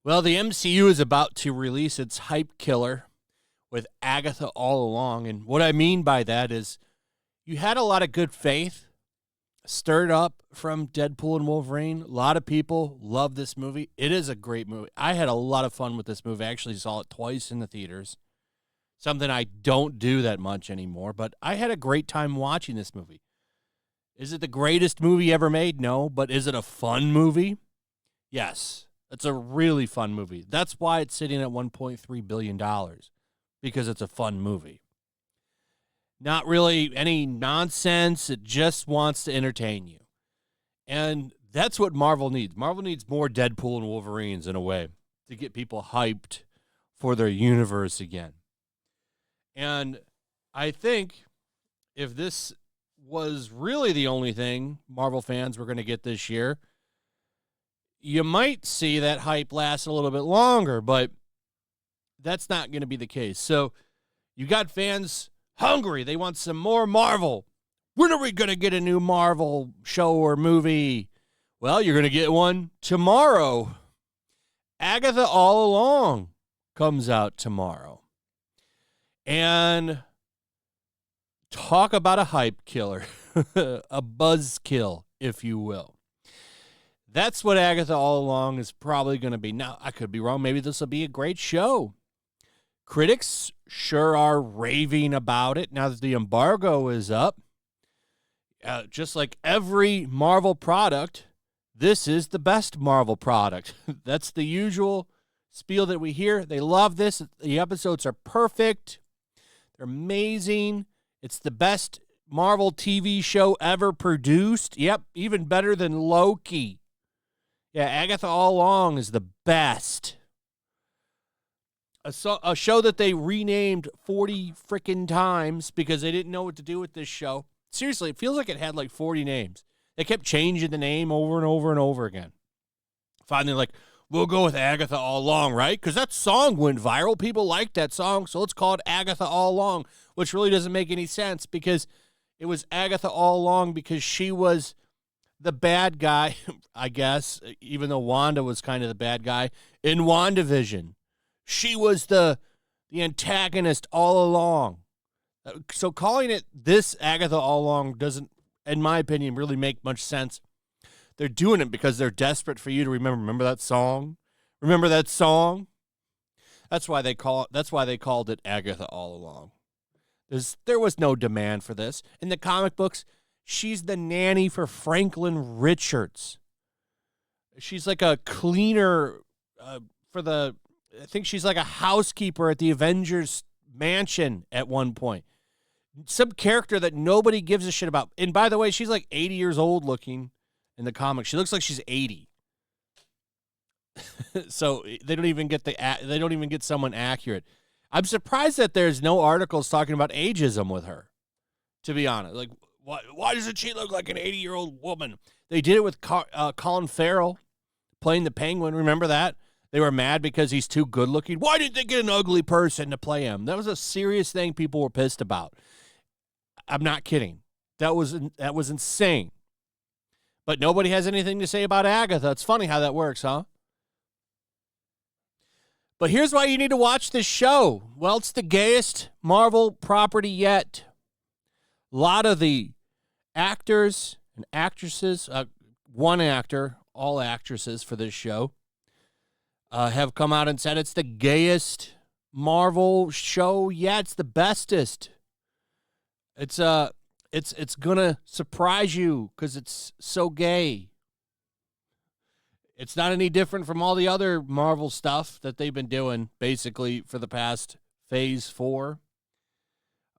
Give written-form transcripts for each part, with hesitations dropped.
Well, the MCU is about to release its hype killer with Agatha All Along. And what I mean by that is you had a lot of good faith stirred up from Deadpool and Wolverine. A lot of people love this movie. It is a great movie. I had a lot of fun with this movie. I actually saw it twice in the theaters, something I don't do that much anymore, but I had a great time watching this movie. Is it the greatest movie ever made? No, but is it a fun movie? Yes. It's a really fun movie. That's why it's sitting at $1.3 billion, because it's a fun movie. Not really any nonsense. It just wants to entertain you. And that's what Marvel needs. Marvel needs more Deadpool and Wolverines in a way to get people hyped for their universe again. And I think if this was really the only thing Marvel fans were going to get this year, you might see that hype last a little bit longer, but that's not going to be the case. So you got fans hungry. They want some more Marvel. When are we going to get a new Marvel show or movie? Well, you're going to get one tomorrow. Agatha All Along comes out tomorrow. And talk about a hype killer, a buzz kill, if you will. That's what Agatha All Along is probably going to be. Now, I could be wrong. Maybe this will be a great show. Critics sure are raving about it now that the embargo is up. Just like every Marvel product, this is the best Marvel product. That's the usual spiel that we hear. They love this. The episodes are perfect. They're amazing. It's the best Marvel TV show ever produced. Yep, even better than Loki. Yeah, Agatha All Along is the best. A show that they renamed 40 frickin' times because they didn't know what to do with this show. Seriously, it feels like it had like 40 names. They kept changing the name over and over and over again. Finally, like, we'll go with Agatha All Along, right? Because that song went viral. People liked that song, so let's call it Agatha All Along, which really doesn't make any sense because it was Agatha All Along because she was the bad guy, I guess, even though Wanda was kind of the bad guy, in WandaVision. She was the antagonist all along. So calling it this Agatha All Along doesn't, in my opinion, really make much sense. They're doing it because they're desperate for you to remember. Remember that song? Remember that song? That's why they called it Agatha All Along. There was no demand for this. In the comic books, she's the nanny for Franklin Richards. She's like a cleaner I think she's like a housekeeper at the Avengers mansion at one point. Some character that nobody gives a shit about. And by the way, she's like 80 years old looking in the comic. She looks like she's 80. So they don't even get someone accurate. I'm surprised that there's no articles talking about ageism with her, to be honest. Like, why doesn't she look like an 80-year-old woman? They did it with Colin Farrell playing the Penguin. Remember that? They were mad because he's too good looking. Why didn't they get an ugly person to play him? That was a serious thing people were pissed about. I'm not kidding. That was insane. But nobody has anything to say about Agatha. It's funny how that works, huh? But here's why you need to watch this show. Well, it's the gayest Marvel property yet. A lot of the actors and actresses, one actor, all actresses for this show, have come out and said it's the gayest Marvel show yet. It's the bestest. It's gonna surprise you because it's so gay. It's not any different from all the other Marvel stuff that they've been doing basically for the past Phase 4,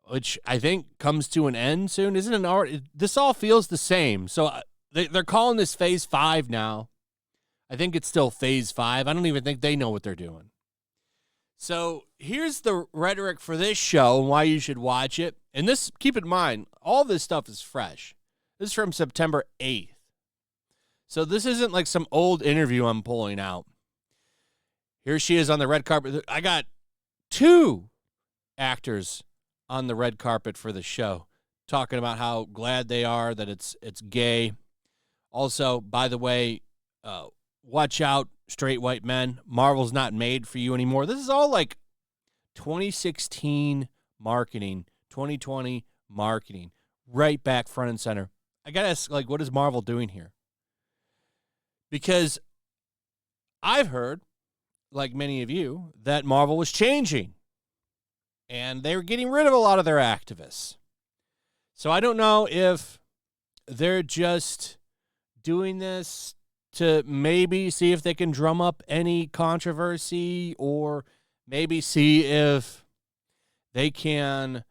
which I think comes to an end soon. Isn't it? This all feels the same. So they're calling this Phase 5 now. I think it's still Phase 5. I don't even think they know what they're doing. So here's the rhetoric for this show and why you should watch it. And this, keep in mind, all this stuff is fresh. This is from September 8th. So this isn't like some old interview I'm pulling out. Here she is on the red carpet. I got 2 actors on the red carpet for the show talking about how glad they are that it's gay. Also, by the way, watch out, straight white men. Marvel's not made for you anymore. This is all like 2016 marketing, 2020 marketing, right back front and center. I got to ask, like, what is Marvel doing here? Because I've heard, like many of you, that Marvel was changing. And they were getting rid of a lot of their activists. So I don't know if they're just doing this to maybe see if they can drum up any controversy, or maybe see if they can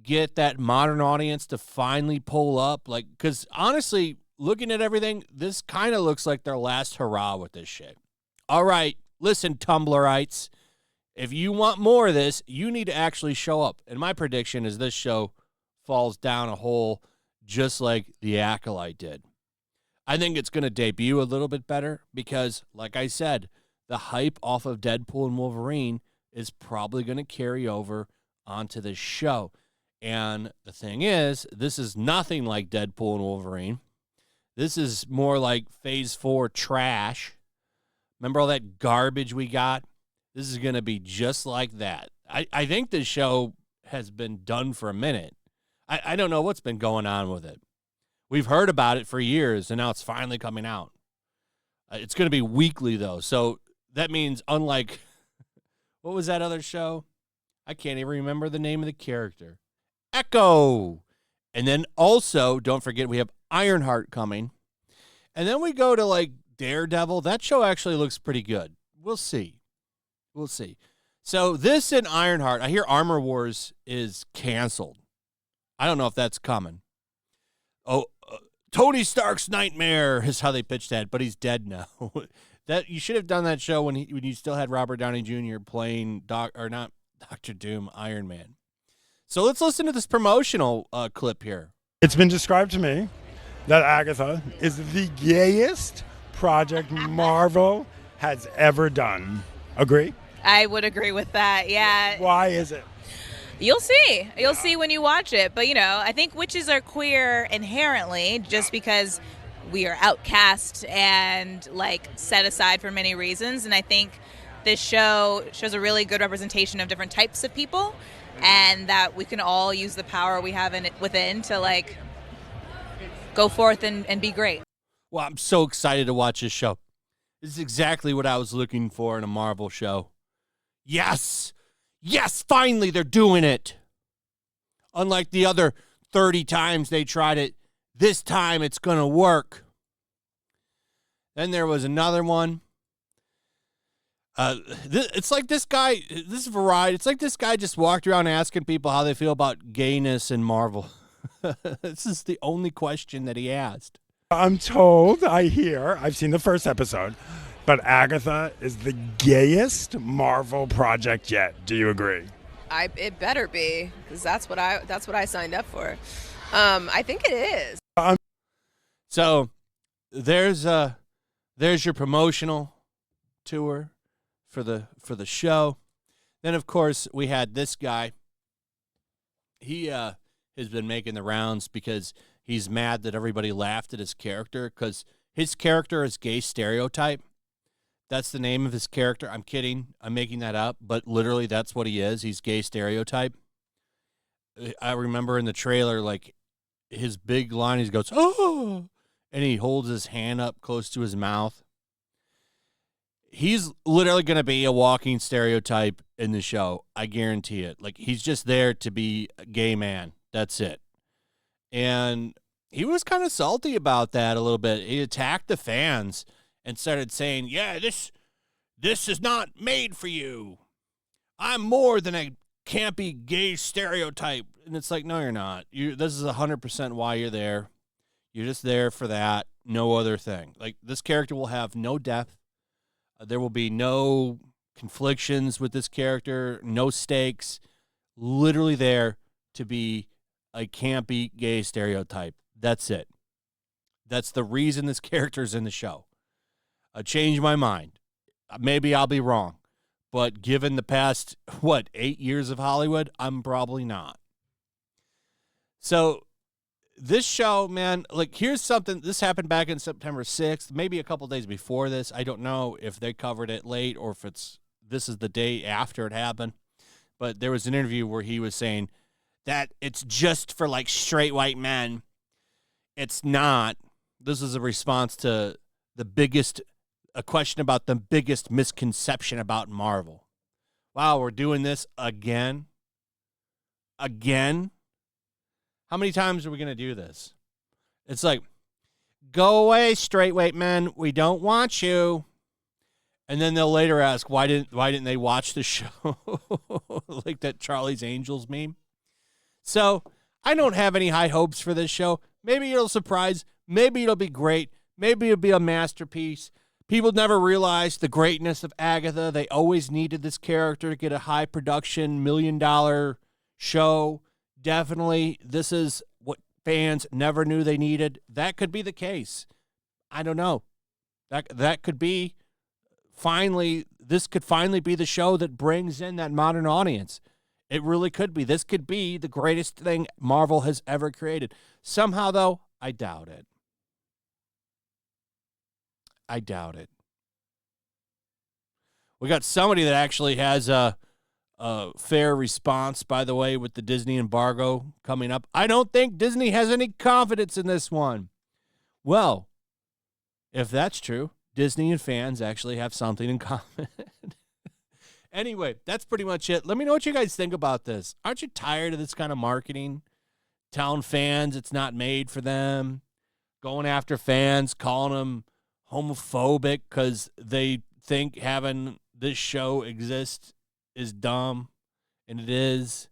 get that modern audience to finally pull up. Like, because honestly, looking at everything, this kind of looks like their last hurrah with this shit. All right, listen, Tumblrites, if you want more of this, you need to actually show up. And my prediction is this show falls down a hole just like The Acolyte did. I think it's going to debut a little bit better because, like I said, the hype off of Deadpool and Wolverine is probably going to carry over onto this show. And the thing is, this is nothing like Deadpool and Wolverine. This is more like Phase 4 trash. Remember all that garbage we got? This is going to be just like that. I think this show has been done for a minute. I don't know what's been going on with it. We've heard about it for years, and now it's finally coming out. It's going to be weekly, though. So that means, unlike, what was that other show? I can't even remember the name of the character. Echo. And then also, don't forget, we have Ironheart coming. And then we go to, like, Daredevil. That show actually looks pretty good. We'll see. We'll see. So this and Ironheart, I hear Armor Wars is canceled. I don't know if that's coming. Oh, Tony Stark's nightmare is how they pitched that, but he's dead now. That you should have done that show when you still had Robert Downey Jr. playing not Dr. Doom, Iron Man. So let's listen to this promotional clip here. It's been described to me that Agatha is the gayest project Marvel has ever done. Agree? I would agree with that, yeah. Why is it? You'll see. You'll see when you watch it. But, I think witches are queer inherently just because we are outcast and, set aside for many reasons. And I think this show shows a really good representation of different types of people and that we can all use the power we have within to, go forth and be great. Well, I'm so excited to watch this show. This is exactly what I was looking for in a Marvel show. Yes! Yes, finally they're doing it. Unlike the other 30 times they tried it, this time it's going to work. Then there was another one. It's like this guy, this is Variety. It's like this guy just walked around asking people how they feel about gayness in Marvel. This is the only question that he asked. I'm told, I've seen the first episode, but Agatha is the gayest Marvel project yet. Do you agree? It better be, because that's what I signed up for. I think it is. So there's your promotional tour for the show. Then of course we had this guy. He has been making the rounds because he's mad that everybody laughed at his character because his character is Gay Stereotype. That's the name of his character. I'm kidding. I'm making that up, but literally that's what he is. He's Gay Stereotype. I remember in the trailer, his big line, he goes, "Oh," and he holds his hand up close to his mouth. He's literally going to be a walking stereotype in the show. I guarantee it. He's just there to be a gay man. That's it. And he was kind of salty about that a little bit. He attacked the fans and started saying, "Yeah, this is not made for you. I'm more than a campy gay stereotype." And it's like, no, you're not. This is 100% why you're there. You're just there for that. No other thing. This character will have no depth. There will be no conflictions with this character, no stakes. Literally there to be a campy gay stereotype. That's it. That's the reason this character's in the show. I changed my mind. Maybe I'll be wrong. But given the past, 8 years of Hollywood, I'm probably not. So this show, man, like, here's something. This happened back in September 6th, maybe a couple days before this. I don't know if they covered it late or if this is the day after it happened. But there was an interview where he was saying that it's just for, like, straight white men. It's not. This is a response to a question about the biggest misconception about Marvel. Wow, we're doing this again? Again? How many times are we going to do this? It's like, go away, straight white men. We don't want you. And then they'll later ask, why didn't they watch the show? Like that Charlie's Angels meme. So I don't have any high hopes for this show. Maybe it'll surprise. Maybe it'll be great. Maybe it'll be a masterpiece. People never realized the greatness of Agatha. They always needed this character to get a high production, $1 million show. Definitely, this is what fans never knew they needed. That could be the case. I don't know. That could be this could finally be the show that brings in that modern audience. It really could be. This could be the greatest thing Marvel has ever created. Somehow, though, I doubt it. I doubt it. We got somebody that actually has a fair response, by the way, with the Disney embargo coming up. I don't think Disney has any confidence in this one. Well, if that's true, Disney and fans actually have something in common. Anyway, that's pretty much it. Let me know what you guys think about this. Aren't you tired of this kind of marketing? Telling fans it's not made for them, going after fans, calling them homophobic because they think having this show exist is dumb, and it is.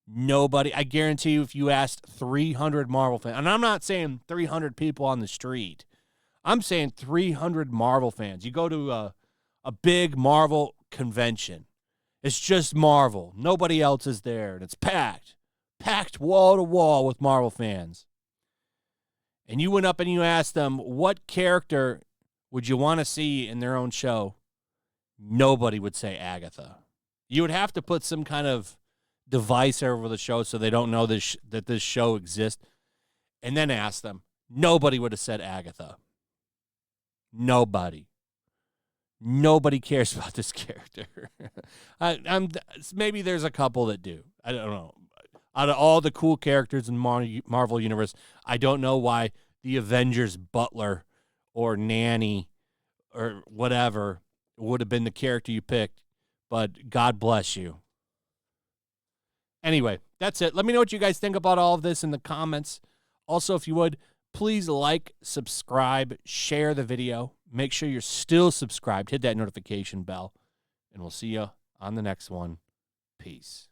Nobody, I guarantee you, if you asked 300 Marvel fans, and I'm not saying 300 people on the street, I'm saying 300 Marvel fans. You go to a big Marvel convention. It's just Marvel. Nobody else is there, and it's packed wall to wall with Marvel fans. And you went up and you asked them, what character would you want to see in their own show? Nobody would say Agatha. You would have to put some kind of device over the show so they don't know that this show exists, and then ask them. Nobody would have said Agatha. Nobody cares about this character. Maybe there's a couple that do. I don't know. Out of all the cool characters in Marvel Universe, I don't know why the Avengers butler or nanny or whatever would have been the character you picked, but God bless you. Anyway, that's it. Let me know what you guys think about all of this in the comments. Also, if you would, please like, subscribe, share the video. Make sure you're still subscribed. Hit that notification bell, and we'll see you on the next one. Peace.